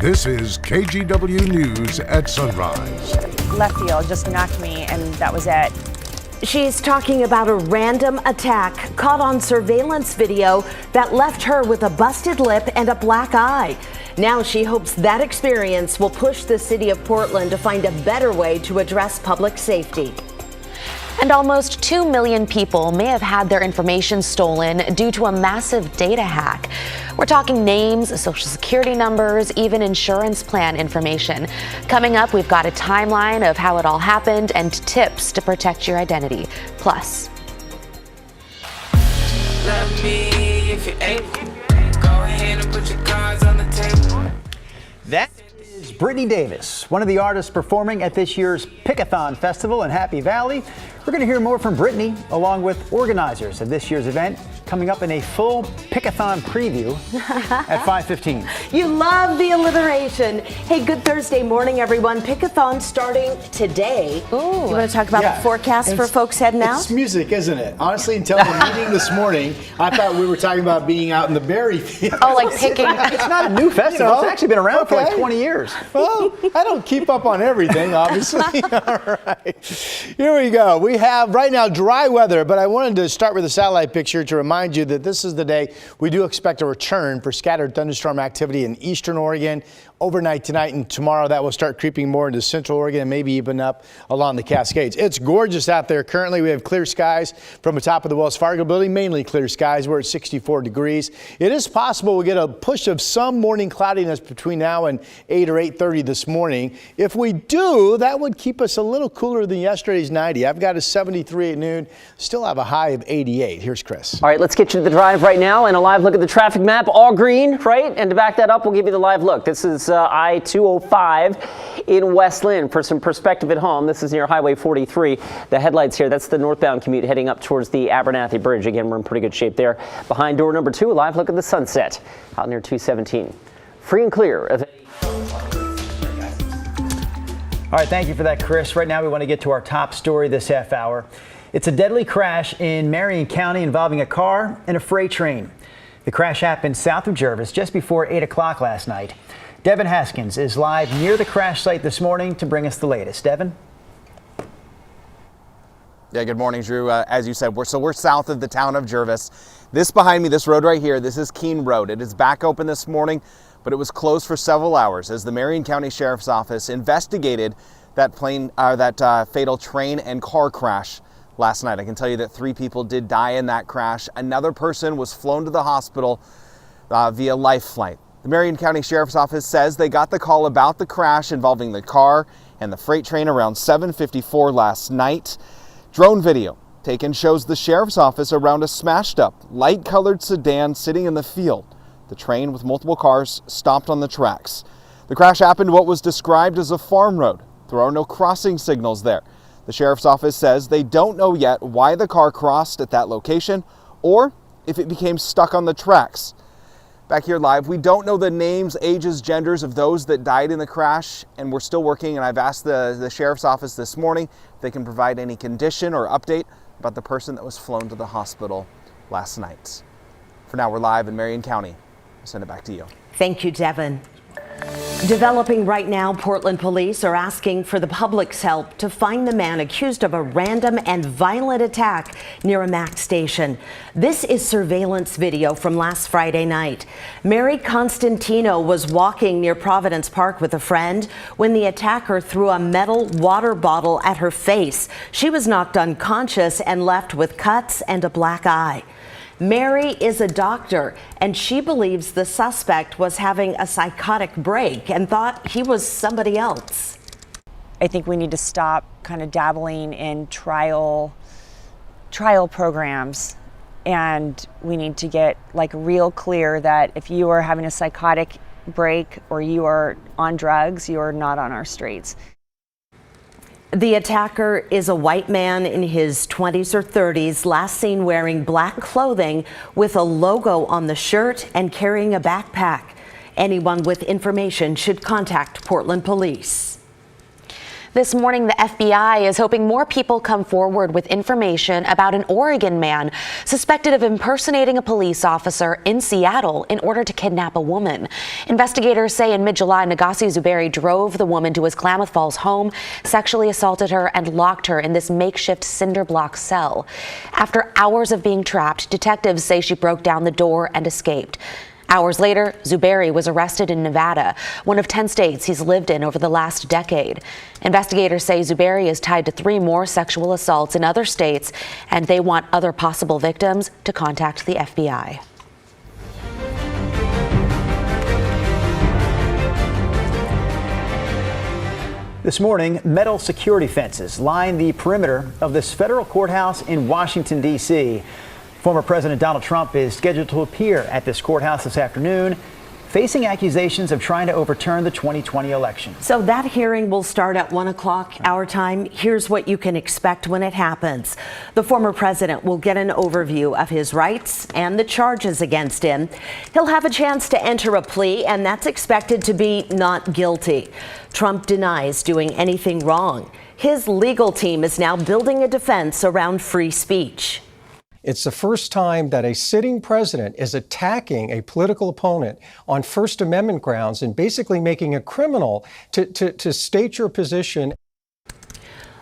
This is KGW News at Sunrise. Left field just knocked me, and that was it. She's talking about a random attack caught on surveillance video that left her with a busted lip and a black eye. Now she hopes that experience will push the city of Portland to find a better way to address public safety. And almost 2 million people may have had their information stolen due to a massive data hack. We're talking names, social security numbers, even insurance plan information. Coming up, we've got a timeline of how it all happened and tips to protect your identity. Plus, Love me if you're able. Go ahead and put your cards on the table. That is Brittany Davis, one of the artists performing at this year's Pickathon Festival in Happy Valley. We're going to hear more from Brittany, along with organizers of this year's event, coming up in a full Pickathon preview at 5:15. You love the alliteration. Hey, good Thursday morning, everyone. Pickathon starting today. Ooh. You want to talk about the forecast for folks heading out? It's music, isn't it? Honestly, until the meeting this morning, I thought we were talking about being out in the berry field. Oh, like picking. It's not a new festival. You know, it's actually been around for like 20 years. Well, I don't keep up on everything, obviously. All right. Here we go. We have right now dry weather, but I wanted to start with a satellite picture to remind you that this is the day we do expect a return for scattered thunderstorm activity in eastern Oregon. Overnight tonight and tomorrow, that will start creeping more into central Oregon and maybe even up along the Cascades. It's gorgeous out there. Currently, we have clear skies from the top of the Wells Fargo building, mainly clear skies. We're at 64 degrees. It is possible we get a push of some morning cloudiness between now and 8 or 8:30 this morning. If we do, that would keep us a little cooler than yesterday's 90. I've got a 73 at noon, still have a high of 88. Here's Chris. All right, let's get you to the drive right now and a live look at the traffic map. All green, right? And to back that up, we'll give you the live look. This is I-205 in West Lynn. For some perspective at home, this is near Highway 43. The headlights here, that's the northbound commute heading up towards the Abernathy Bridge. Again, we're in pretty good shape there. Behind door number 2, a live look at the sunset out near 217. Free and clear of All right, thank you for that, Chris. Right now, we want to get to our top story this half hour. It's a deadly crash in Marion County involving a car and a freight train. The crash happened south of Jervis just before 8 o'clock last night. Devin Haskins is live near the crash site this morning to bring us the latest. Devin? Yeah, good morning, Drew. As you said, we're south of the town of Jervis. This behind me, this road right here, this is Keene Road. It is back open this morning, but it was closed for several hours as the Marion County Sheriff's Office investigated that fatal train and car crash last night. I can tell you that 3 people did die in that crash. Another person was flown to the hospital via life flight. The Marion County Sheriff's Office says they got the call about the crash involving the car and the freight train around 7:54 last night. Drone video taken shows the Sheriff's Office around a smashed up, light-colored sedan sitting in the field. The train with multiple cars stopped on the tracks. The crash happened what was described as a farm road. There are no crossing signals there. The Sheriff's Office says they don't know yet why the car crossed at that location or if it became stuck on the tracks. Back here live, we don't know the names, ages, genders of those that died in the crash, and we're still working, and I've asked the Sheriff's Office this morning if they can provide any condition or update about the person that was flown to the hospital last night. For now, we're live in Marion County. I'll send it back to you. Thank you, Devin. Developing right now, Portland police are asking for the public's help to find the man accused of a random and violent attack near a MAX station. This is surveillance video from last Friday night. Mary Constantino was walking near Providence Park with a friend when the attacker threw a metal water bottle at her face. She was knocked unconscious and left with cuts and a black eye. Mary is a doctor, and she believes the suspect was having a psychotic break and thought he was somebody else. I think we need to stop kind of dabbling in trial programs, and we need to get like real clear that if you are having a psychotic break or you are on drugs, you are not on our streets. The attacker is a white man in his 20s or 30s, last seen wearing black clothing with a logo on the shirt and carrying a backpack. Anyone with information should contact Portland police. This morning, the FBI is hoping more people come forward with information about an Oregon man suspected of impersonating a police officer in Seattle in order to kidnap a woman. Investigators say in mid-July, Nagasi Zuberi drove the woman to his Klamath Falls home, sexually assaulted her, and locked her in this makeshift cinder block cell. After hours of being trapped, detectives say she broke down the door and escaped. Hours later, Zuberi was arrested in Nevada, one of 10 states he's lived in over the last decade. Investigators say Zuberi is tied to 3 more sexual assaults in other states, and they want other possible victims to contact the FBI. This morning, metal security fences line the perimeter of this federal courthouse in Washington, D.C. Former President Donald Trump is scheduled to appear at this courthouse this afternoon, facing accusations of trying to overturn the 2020 election. So that hearing will start at 1 o'clock our time. Here's what you can expect when it happens. The former president will get an overview of his rights and the charges against him. He'll have a chance to enter a plea, and that's expected to be not guilty. Trump denies doing anything wrong. His legal team is now building a defense around free speech. It's the first time that a sitting president is attacking a political opponent on First Amendment grounds and basically making it criminal to state your position.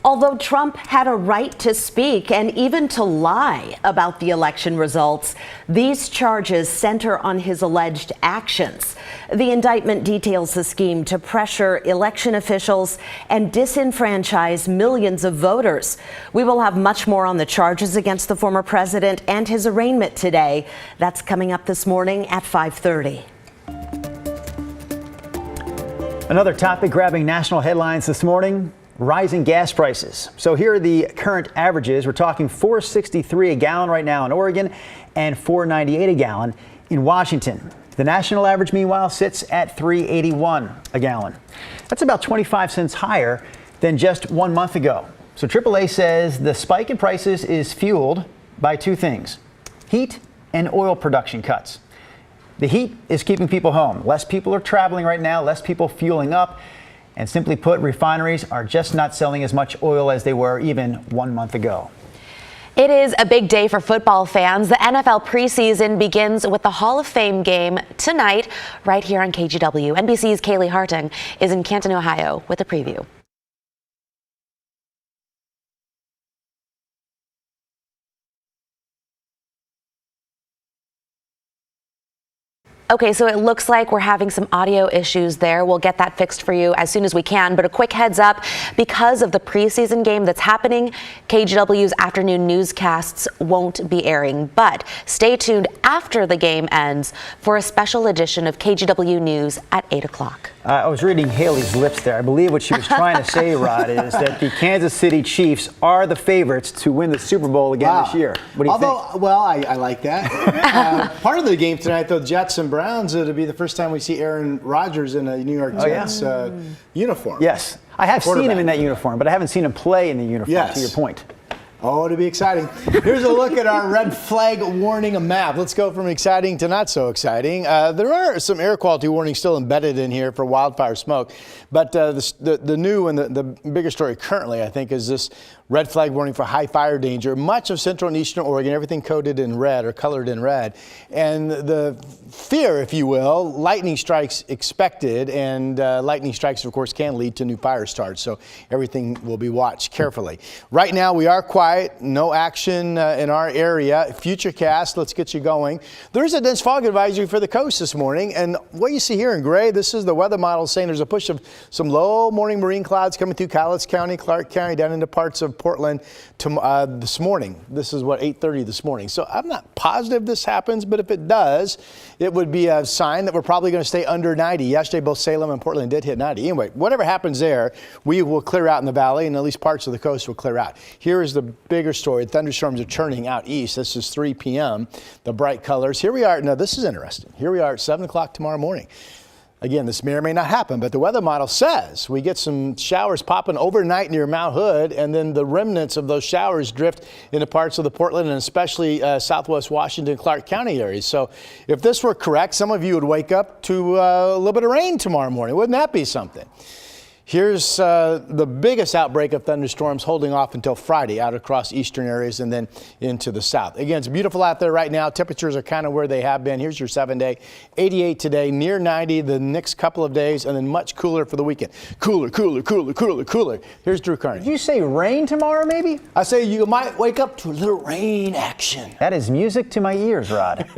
Although Trump had a right to speak and even to lie about the election results, these charges center on his alleged actions. The indictment details a scheme to pressure election officials and disenfranchise millions of voters. We will have much more on the charges against the former president and his arraignment today. That's coming up this morning at 5:30. Another topic grabbing national headlines this morning: rising gas prices. So here are the current averages. We're talking $4.63 a gallon right now in Oregon and $4.98 a gallon in Washington. The national average, meanwhile, sits at $3.81 a gallon. That's about 25 cents higher than just 1 month ago. So AAA says the spike in prices is fueled by 2 things: heat and oil production cuts. The heat is keeping people home. Less people are traveling right now, less people fueling up. And simply put, refineries are just not selling as much oil as they were even 1 month ago. It is a big day for football fans. The NFL preseason begins with the Hall of Fame game tonight, right here on KGW. NBC's Kaylee Hartung is in Canton, Ohio, with a preview. Okay, so it looks like we're having some audio issues there. We'll get that fixed for you as soon as we can. But a quick heads up, because of the preseason game that's happening, KGW's afternoon newscasts won't be airing. But stay tuned after the game ends for a special edition of KGW News at 8 o'clock. I was reading Haley's lips there. I believe what she was trying to say, Rod, is that the Kansas City Chiefs are the favorites to win the Super Bowl again this year. What do you think? Well, I like that. Part of the game tonight, though, Jets and Browns, it'll be the first time we see Aaron Rodgers in a New York Jets uniform. Yes. I have seen him in that uniform, but I haven't seen him play in the uniform, to your point. Oh, it'll be exciting. Here's a look at our red flag warning map. Let's go from exciting to not so exciting. There are some air quality warnings still embedded in here for wildfire smoke. But the new and the bigger story currently, I think, is this red flag warning for high fire danger. Much of central and eastern Oregon, everything coded in red or colored in red. And the fear, if you will, lightning strikes expected. And lightning strikes, of course, can lead to new fire starts. So everything will be watched carefully. Right now, we are quiet. No action in our area. Futurecast, let's get you going. There's a dense fog advisory for the coast this morning. And what you see here in gray, this is the weather model saying there's a push of some low morning marine clouds coming through Cowlitz County, Clark County, down into parts of Portland this morning. This is 8:30 this morning. So I'm not positive this happens, but if it does, it would be a sign that we're probably going to stay under 90. Yesterday, both Salem and Portland did hit 90. Anyway, whatever happens there, we will clear out in the valley, and at least parts of the coast will clear out. Here is the bigger story. Thunderstorms are turning out east. This is 3 p.m. The bright colors. Here we are. Now, this is interesting. Here we are at 7 o'clock tomorrow morning. Again, this may or may not happen, but the weather model says we get some showers popping overnight near Mount Hood, and then the remnants of those showers drift into parts of the Portland and especially southwest Washington, Clark County areas. So if this were correct, some of you would wake up to a little bit of rain tomorrow morning. Wouldn't that be something? Here's the biggest outbreak of thunderstorms holding off until Friday out across eastern areas and then into the south. Again, it's beautiful out there right now. Temperatures are kind of where they have been. Here's your 7-day. 88 today, near 90 the next couple of days, and then much cooler for the weekend. Cooler, cooler, cooler, cooler, cooler. Here's Drew Carney. Did you say rain tomorrow, maybe? I say you might wake up to a little rain action. That is music to my ears, Rod.